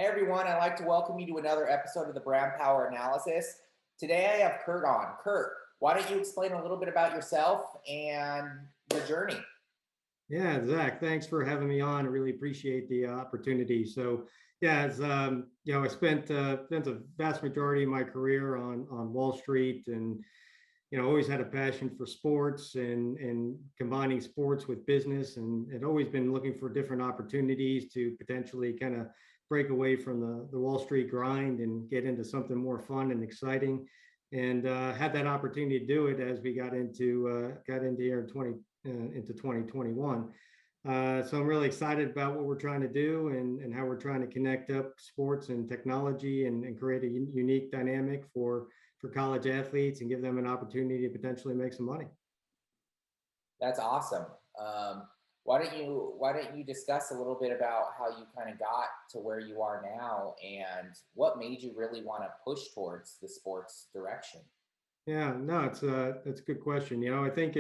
Hey everyone, I'd like to welcome you to another episode of the Brand Power Analysis. Today I have Kurt on. Kurt, why don't you explain a little bit about yourself and the journey? Yeah, Zach, thanks for having me on. I really appreciate the opportunity. I spent a vast majority of my career on Wall Street, and always had a passion for sports and combining sports with business, and had always been looking for different opportunities to potentially kind of break away from the Wall Street grind and get into something more fun and exciting. And had that opportunity to do it as we got into here into 2021. So I'm really excited about what we're trying to do and how we're trying to connect up sports and technology and create a unique dynamic for college athletes and give them an opportunity to potentially make some money. That's awesome. Um, why don't you discuss a little bit about how you kind of got to where you are now and what made you really want to push towards the sports direction? Yeah, no, that's a good question. I think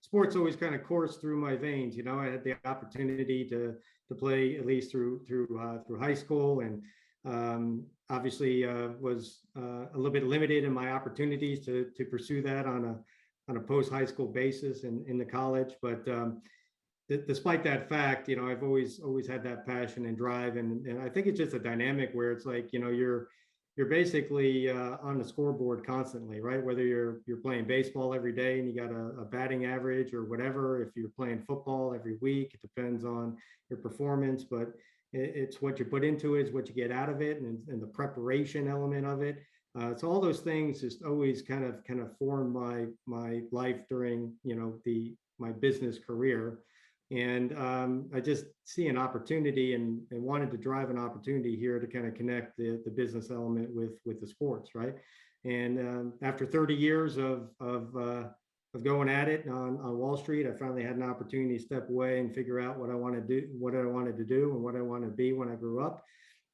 sports always kind of coursed through my veins. I had the opportunity to play at least through high school, and obviously was a little bit limited in my opportunities to pursue that on a post high school basis in the college. But despite that fact, I've always had that passion and drive, and I think it's just a dynamic where it's like you're basically on the scoreboard constantly, right? Whether you're playing baseball every day and you got a batting average or whatever, if you're playing football every week, it depends on your performance, but it's what you put into it is what you get out of it, and the preparation element of it. So all those things just always kind of formed my life during my business career. And I just see an opportunity and wanted to drive an opportunity here to kind of connect the business element with the sports, right? And after 30 years of going at it on Wall Street, I finally had an opportunity to step away and figure out what I wanted to do, and what I wanted to be when I grew up.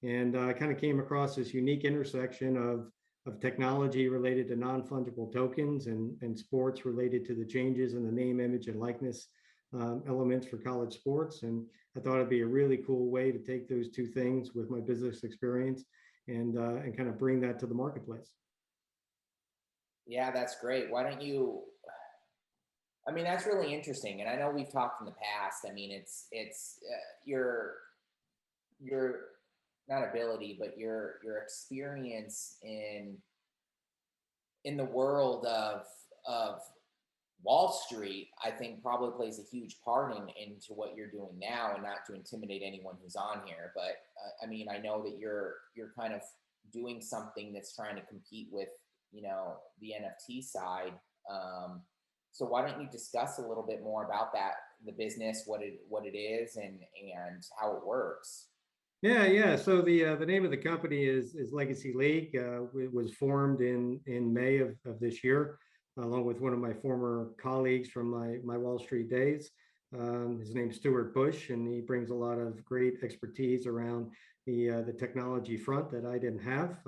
And I kind of came across this unique intersection of technology related to non-fungible tokens and sports related to the changes in the name, image, and likeness elements for college sports. And I thought it'd be a really cool way to take those two things with my business experience and kind of bring that to the marketplace. Yeah, that's great. Why don't you I mean, that's really interesting, and I know we've talked in the past. I mean, it's your not ability, but your experience in the world of Wall Street, I think probably plays a huge part into what you're doing now, and not to intimidate anyone who's on here, but I mean, I know that you're kind of doing something that's trying to compete with the NFT side. So why don't you discuss a little bit more about that, the business, what it is, and how it works? Yeah, yeah. So the name of the company is Legacy League. It was formed in May of this year, along with one of my former colleagues from my Wall Street days. His name's Stuart Bush, and he brings a lot of great expertise around the technology front that I didn't have.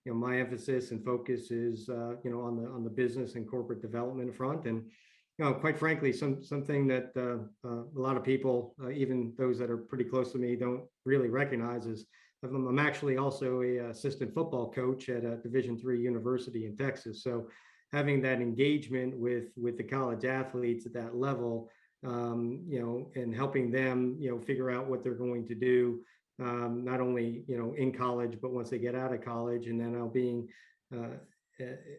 My emphasis and focus is on the business and corporate development front, and quite frankly, something that a lot of people, even those that are pretty close to me, don't really recognize is I'm actually also a assistant football coach at a Division III university in Texas. So having that engagement with the college athletes at that level, and helping them, figure out what they're going to do, not only in college, but once they get out of college, and then being uh,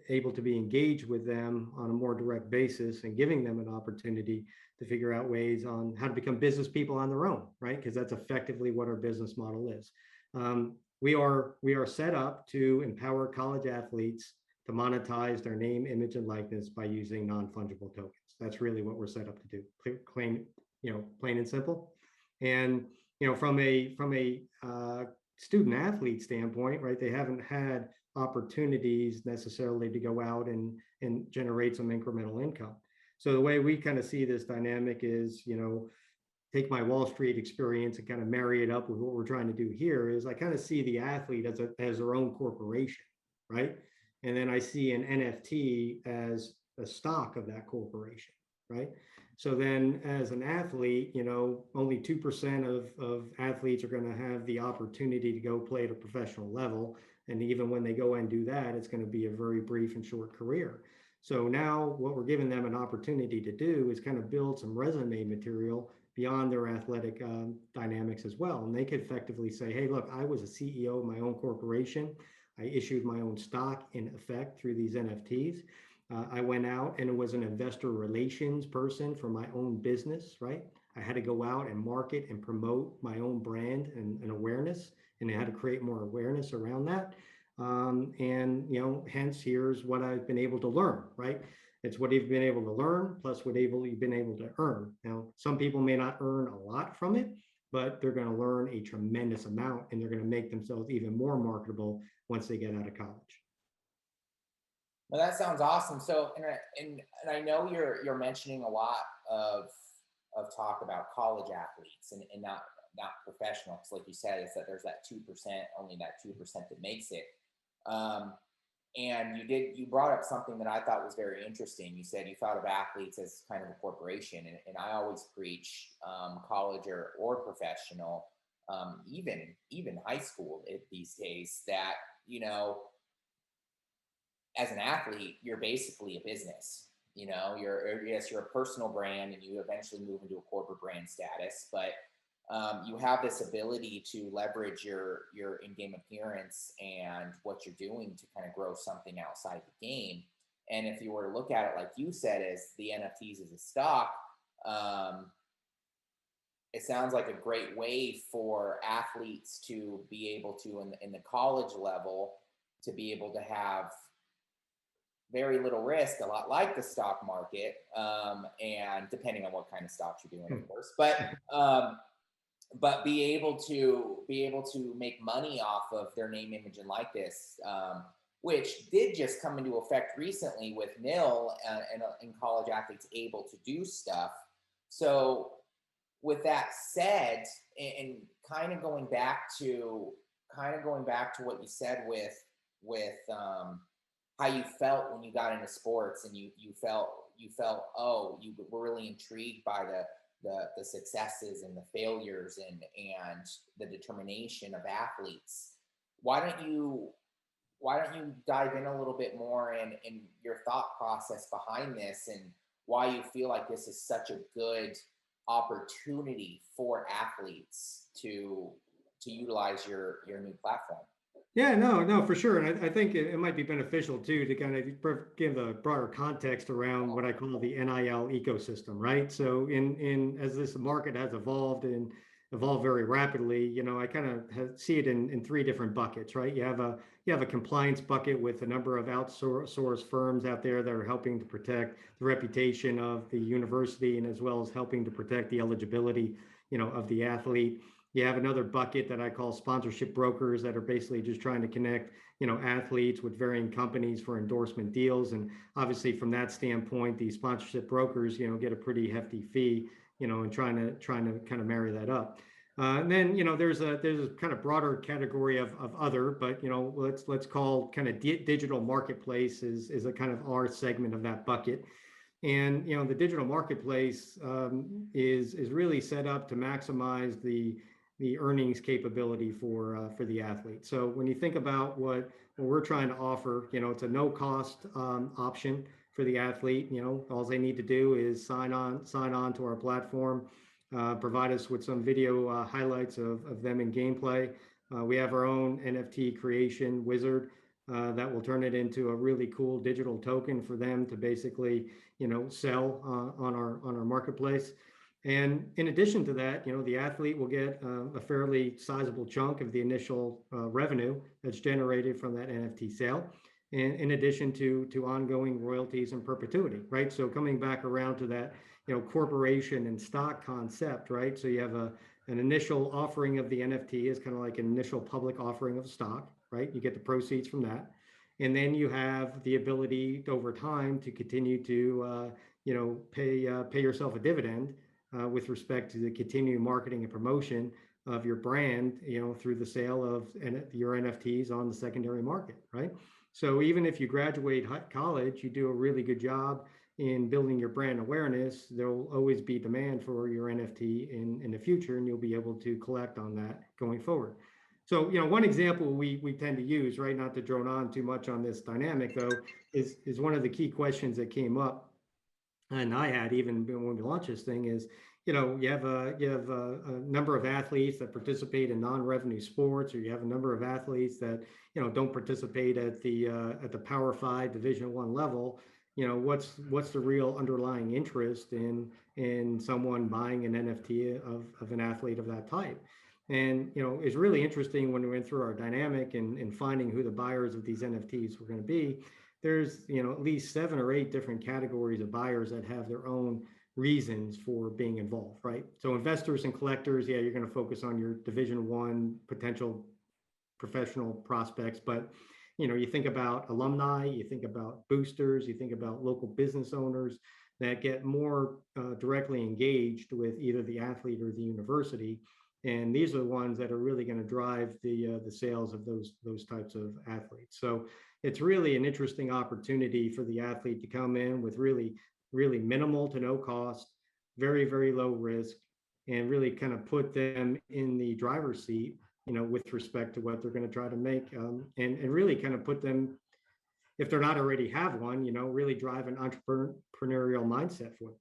able to be engaged with them on a more direct basis and giving them an opportunity to figure out ways on how to become business people on their own, right? Because that's effectively what our business model is. We are set up to empower college athletes to monetize their name, image, and likeness by using non-fungible tokens. That's really what we're set up to do. Plain and simple. And from a student athlete standpoint, right? They haven't had opportunities necessarily to go out and generate some incremental income. So the way we kind of see this dynamic is, take my Wall Street experience and kind of marry it up with what we're trying to do here is I kind of see the athlete as their own corporation, right? And then I see an NFT as a stock of that corporation, right? So then as an athlete, only 2% of athletes are going to have the opportunity to go play at a professional level. And even when they go and do that, it's going to be a very brief and short career. So now what we're giving them an opportunity to do is kind of build some resume material beyond their athletic dynamics as well. And they could effectively say, hey, look, I was a CEO of my own corporation. I issued my own stock in effect through these NFTs. I went out and was an investor relations person for my own business, right? I had to go out and market and promote my own brand and awareness, and I had to create more awareness around that. And hence here's what I've been able to learn, right? It's what you've been able to learn plus what you've been able to earn. Now, some people may not earn a lot from it, but they're going to learn a tremendous amount, and they're going to make themselves even more marketable once they get out of college. Well, that sounds awesome. So, and I know you're mentioning a lot of talk about college athletes and not professionals. Like you said, it's that there's that 2%, only that 2% that makes it. Um, and you brought up something that I thought was very interesting. You said you thought of athletes as kind of a corporation, and I always preach college or professional, even high school these days, that as an athlete, you're basically a business. Yes, you're a personal brand, and you eventually move into a corporate brand status. But you have this ability to leverage your in-game appearance and what you're doing to kind of grow something outside the game. And if you were to look at it, like you said, as the NFTs as a stock, um, it sounds like a great way for athletes to be able to, in the college level, to be able to have very little risk, a lot like the stock market, and depending on what kind of stocks you're doing, of course. But be able to make money off of their name, image, and likeness, which did just come into effect recently with nil and college athletes able to do stuff. So, with that said, and kind of going back to what you said with how you felt when you got into sports, and you felt, oh, you were really intrigued by the successes and the failures and the determination of athletes. Why don't you dive in a little bit more in your thought process behind this, and why you feel like this is such a good opportunity for athletes to utilize your new platform? Yeah, no, for sure. And I think it might be beneficial too to kind of give a broader context around what I call the NIL ecosystem, right? So in as this market has evolved and evolved very rapidly, I kind of see it in three different buckets, right? You have a compliance bucket with a number of outsourced firms out there that are helping to protect the reputation of the university, and as well as helping to protect the eligibility, of the athlete. You have another bucket that I call sponsorship brokers that are basically just trying to connect, athletes with varying companies for endorsement deals. And obviously from that standpoint, the sponsorship brokers, get a pretty hefty fee, and trying to kind of marry that up. And then, there's a kind of broader category of other, but, let's call kind of digital marketplace is a kind of our segment of that bucket. And the digital marketplace is really set up to maximize the earnings capability for the athlete. So when you think about what we're trying to offer, it's a no cost option for the athlete. All they need to do is sign on to our platform, provide us with some video highlights of them in gameplay. We have our own NFT creation wizard that will turn it into a really cool digital token for them to basically, sell on our marketplace. And in addition to that, the athlete will get a fairly sizable chunk of the initial revenue that's generated from that NFT sale, and in addition to ongoing royalties and perpetuity, right? So coming back around to that, corporation and stock concept, right? So you have an initial offering of the NFT is kind of like an initial public offering of stock, right? You get the proceeds from that, and then you have the ability over time to continue to pay yourself a dividend with respect to the continued marketing and promotion of your brand, through the sale of your NFTs on the secondary market, right? So even if you graduate college, you do a really good job, in building your brand awareness, there'll always be demand for your NFT in the future, and you'll be able to collect on that going forward. So, one example we tend to use, right, not to drone on too much on this dynamic though, is one of the key questions that came up, and I had even when we launched this thing is, you have a number of athletes that participate in non-revenue sports, or you have a number of athletes that don't participate at the Power Five Division One level. What's the real underlying interest in someone buying an NFT of an athlete of that type? And it's really interesting when we went through our dynamic and finding who the buyers of these NFTs were going to be. There's at least 7 or 8 different categories of buyers that have their own reasons for being involved, right? So investors and collectors, yeah, you're going to focus on your Division One potential professional prospects, but you think about alumni, you think about boosters, you think about local business owners that get more directly engaged with either the athlete or the university, and these are the ones that are really going to drive the sales of those types of athletes. So it's really an interesting opportunity for the athlete to come in with really minimal to no cost, very, very low risk, and really kind of put them in the driver's seat, with respect to what they're going to try to make, and really kind of put them, if they're not already have one, really drive an entrepreneurial mindset for them.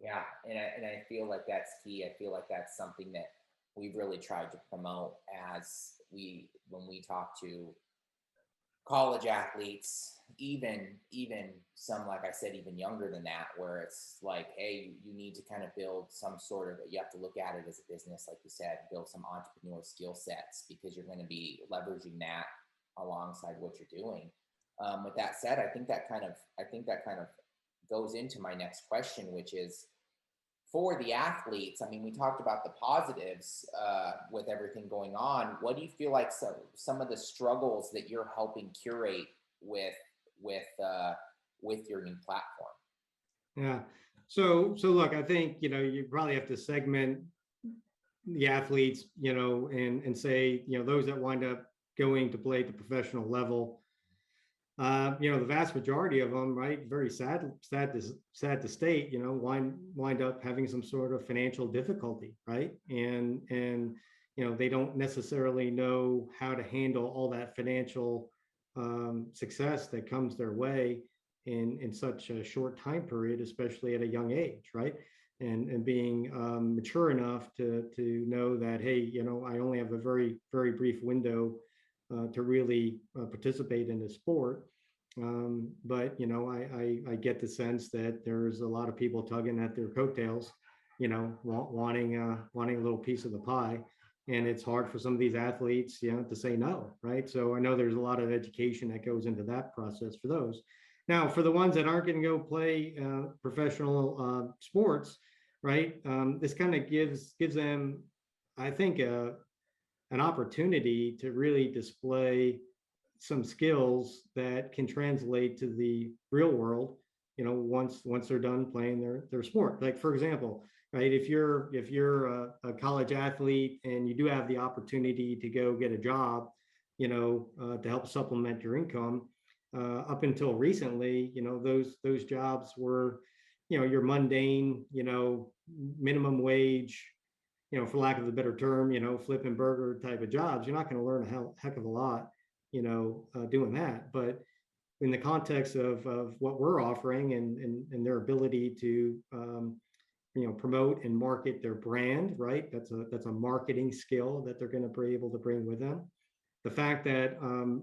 Yeah, and I feel like that's key. I feel like that's something that we've really tried to promote as when we talk to college athletes, even some, like I said, even younger than that, where it's like, hey, you need to kind of build some sort of, you have to look at it as a business, like you said, build some entrepreneur skill sets, because you're going to be leveraging that alongside what you're doing. With that said, I think that kind of goes into my next question, which is, for the athletes, I mean, we talked about the positives with everything going on. What do you feel like some of the struggles that you're helping curate with your new platform? Yeah. So look, I think you probably have to segment the athletes, and say those that wind up going to play at the professional level. The vast majority of them, right, very sad to state, wind up having some sort of financial difficulty, right? And they don't necessarily know how to handle all that financial success that comes their way in such a short time period, especially at a young age, right? And being mature enough to know that, hey, I only have a very, very brief window to really participate in the sport. But I get the sense that there's a lot of people tugging at their coattails, wanting a little piece of the pie, and it's hard for some of these athletes, to say no, right? So I know there's a lot of education that goes into that process for those. Now, for the ones that aren't going to go play professional sports, right? This kind of gives them, I think, an opportunity to really display some skills that can translate to the real world, once they're done playing their sport. Like, for example, right, if you're a college athlete and you do have the opportunity to go get a job, to help supplement your income, up until recently, those jobs were, your mundane, minimum wage, for lack of a better term, flipping burger type of jobs. You're not going to learn a heck of a lot, doing that. But in the context of what we're offering, and their ability to, promote and market their brand, right? That's a marketing skill that they're going to be able to bring with them. The fact that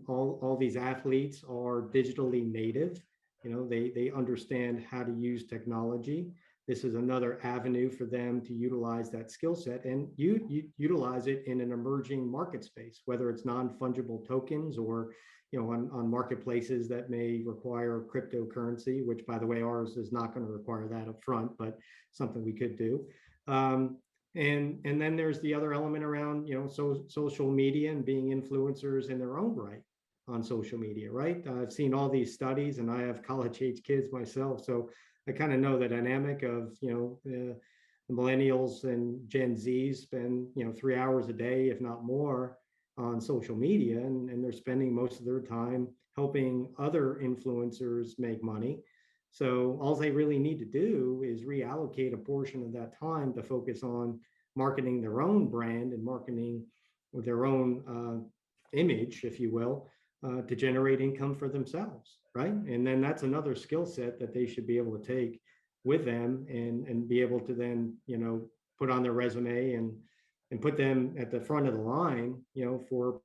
all these athletes are digitally native, they understand how to use technology. This is another avenue for them to utilize that skill set, and you utilize it in an emerging market space, whether it's non-fungible tokens or on marketplaces that may require cryptocurrency, which, by the way, ours is not going to require that up front, but something we could do. And then there's the other element around social media and being influencers in their own right on social media, right? I've seen all these studies, and I have college age kids myself, so I kind of know the dynamic of the millennials and Gen Z spend 3 hours a day, if not more, on social media, and they're spending most of their time helping other influencers make money. So all they really need to do is reallocate a portion of that time to focus on marketing their own brand and marketing with their own image, if you will, to generate income for themselves, right? And then that's another skill set that they should be able to take with them and be able to then, put on their resume and put them at the front of the line, for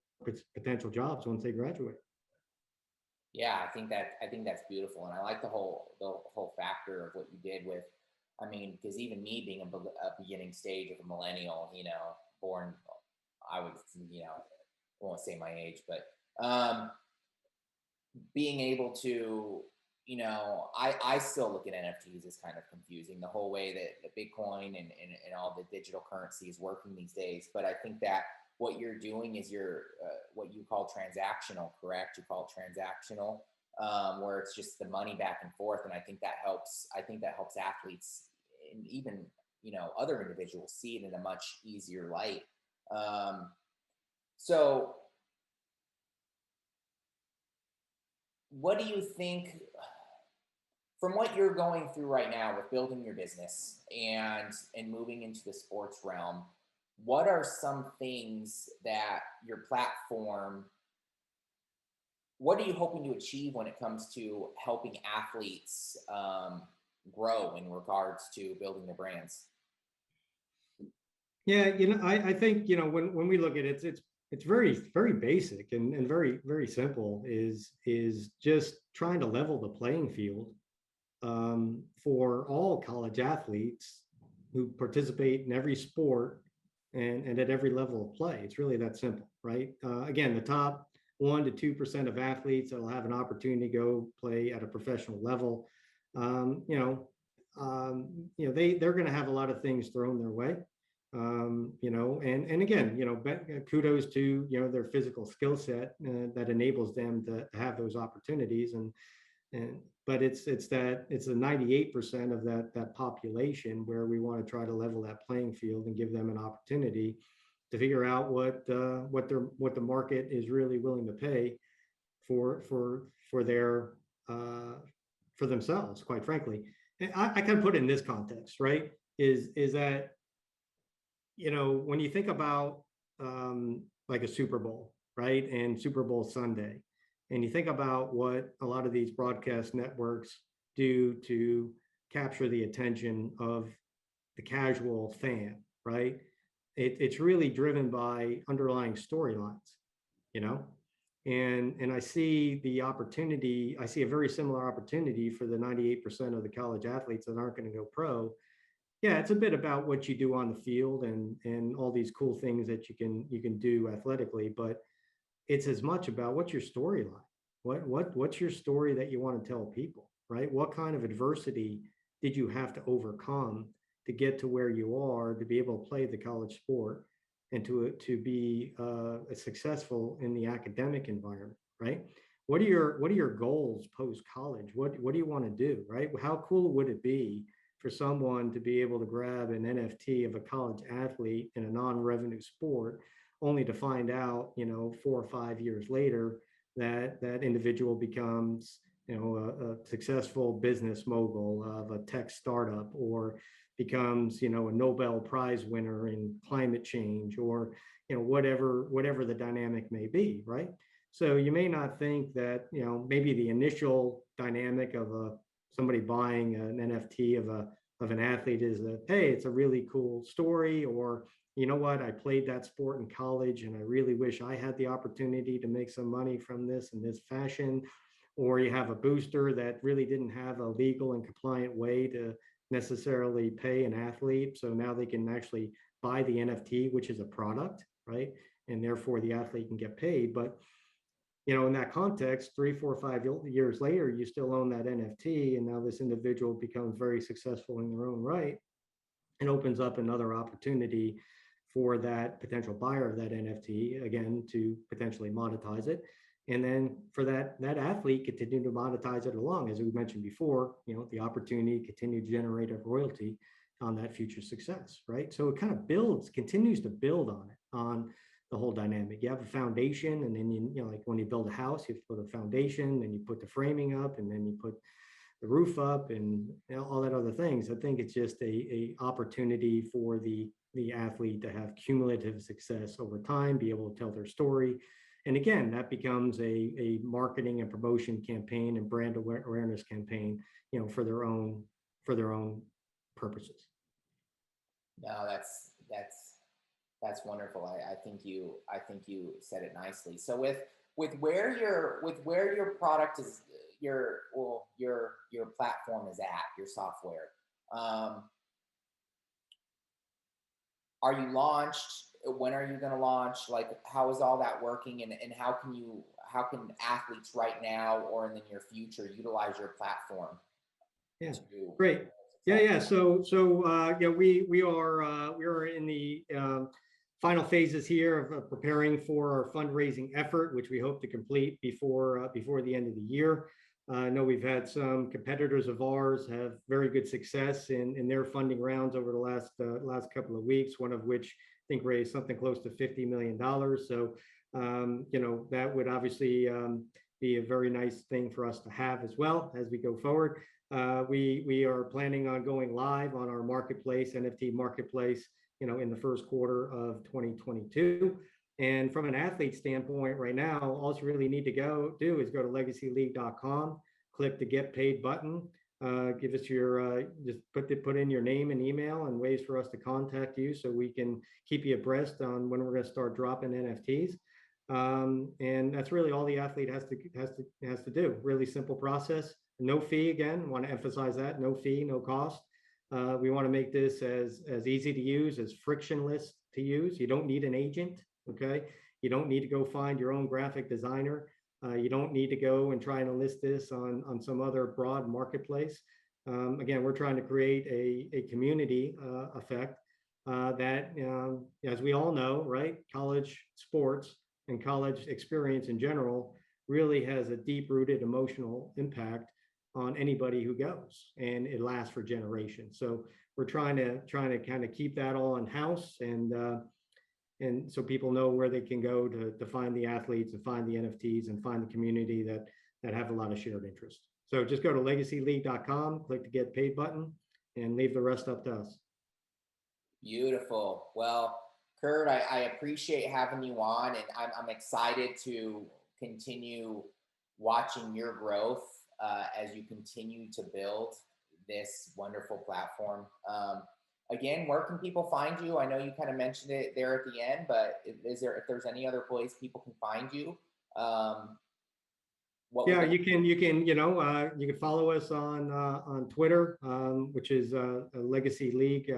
potential jobs once they graduate. Yeah, I think that's beautiful, and I like the whole factor of what you did with. I mean, because even me being a beginning stage of a millennial, born, I would, I won't say my age, but being able to, I still look at NFTs as kind of confusing, the whole way that the Bitcoin and all the digital currency is working these days. But I think that what you're doing is what you call transactional, correct? You call it transactional, where it's just the money back and forth. And I think that helps. I think that helps athletes and even, other individuals see it in a much easier light. So what do you think, from what you're going through right now with building your business and moving into the sports realm, what are some things that your platform, what are you hoping to achieve when it comes to helping athletes grow in regards to building their brands? Yeah, I think, when we look at it, it's very, very basic and very, very simple, is just trying to level the playing field for all college athletes who participate in every sport and at every level of play. It's really that simple, right? Again, the top 1 to 2% of athletes that will have an opportunity to go play at a professional level, they're going to have a lot of things thrown their way. And again, kudos to, their physical skill set that enables them to have those opportunities. And but it's the 98% of that population where we want to try to level that playing field and give them an opportunity to figure out what the market is really willing to pay for their for themselves, quite frankly. And I kind of put it in this context, right? Is that, when you think about like a Super Bowl, right, and Super Bowl Sunday, and you think about what a lot of these broadcast networks do to capture the attention of the casual fan, right? It's really driven by underlying storylines, you know? And I see the opportunity, I see a very similar opportunity for the 98% of the college athletes that aren't going to go pro. Yeah, it's a bit about what you do on the field and all these cool things that you can do athletically, but it's as much about what's your storyline. What's your story that you want to tell people, right? What kind of adversity did you have to overcome to get to where you are to be able to play the college sport and to be successful in the academic environment, right? What are your goals post college? What do you want to do, right? How cool would it be for someone to be able to grab an NFT of a college athlete in a non-revenue sport, only to find out, 4 or 5 years later, that individual becomes, a successful business mogul of a tech startup, or becomes, a Nobel Prize winner in climate change, or whatever the dynamic may be, right? So you may not think that, maybe the initial dynamic of somebody buying an NFT of an athlete is that, hey, it's a really cool story, or you know what, I played that sport in college and I really wish I had the opportunity to make some money from this in this fashion. Or you have a booster that really didn't have a legal and compliant way to necessarily pay an athlete. So now they can actually buy the NFT, which is a product, right? And therefore the athlete can get paid. But in that context, 3, 4, 5 years later, you still own that NFT, and now this individual becomes very successful in their own right and opens up another opportunity for that potential buyer of that NFT, again, to potentially monetize it. And then for that athlete, continue to monetize it along, as we mentioned before, the opportunity to continue to generate a royalty on that future success, right? So it kind of continues to build on the whole dynamic. You have a foundation, and then like when you build a house, you have to put a foundation, then you put the framing up, and then you put the roof up and all that other things. I think it's just a opportunity for the athlete to have cumulative success over time, be able to tell their story. And again, that becomes a marketing and promotion campaign and brand awareness campaign, for their own purposes. No, that's wonderful. I think you said it nicely. So with where your product is, your platform is at, your software. Are you launched? When are you going to launch? Like, how is all that working? And how can athletes right now or in the near future utilize your platform? Yeah, To, great. Yeah. So yeah, we are in the final phases here of preparing for our fundraising effort, which we hope to complete before the end of the year. I know we've had some competitors of ours have very good success in their funding rounds over the last couple of weeks. One of which I think raised something close to $50 million. So that would obviously be a very nice thing for us to have as well as we go forward. We are planning on going live on our marketplace, NFT marketplace, in the first quarter of 2022. And from an athlete standpoint, right now, all you really need to do is go to legacyleague.com, click the Get Paid button, give us your just put in your name and email and ways for us to contact you, so we can keep you abreast on when we're going to start dropping NFTs. And that's really all the athlete has to do. Really simple process. No fee. Again, want to emphasize that. No fee, no cost. We want to make this as easy to use, as frictionless to use. You don't need an agent. Okay. You don't need to go find your own graphic designer. You don't need to go and try and list this on some other broad marketplace. Again, we're trying to create a community effect that, as we all know, right, college sports and college experience in general really has a deep-rooted emotional impact on anybody who goes, and it lasts for generations. So we're trying to kind of keep that all in house, and so people know where they can go to find the athletes and find the NFTs and find the community that have a lot of shared interest. So just go to legacyleague.com, click the Get Paid button, and leave the rest up to us. Beautiful. Well, Kurt, I appreciate having you on, and I'm excited to continue watching your growth as you continue to build this wonderful platform. Again, where can people find you? I know you kind of mentioned it there at the end, but if there's any other place people can find you? Yeah, you can follow us on Twitter, which is Legacy League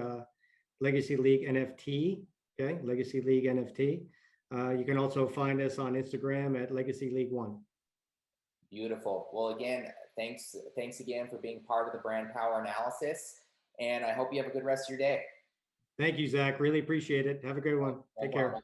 NFT. Okay, Legacy League NFT. You can also find us on Instagram at Legacy League One. Beautiful. Well, again, thanks again for being part of the Brand Power Analysis, and I hope you have a good rest of your day. Thank you, Zach. Really appreciate it. Have a good one. Take care.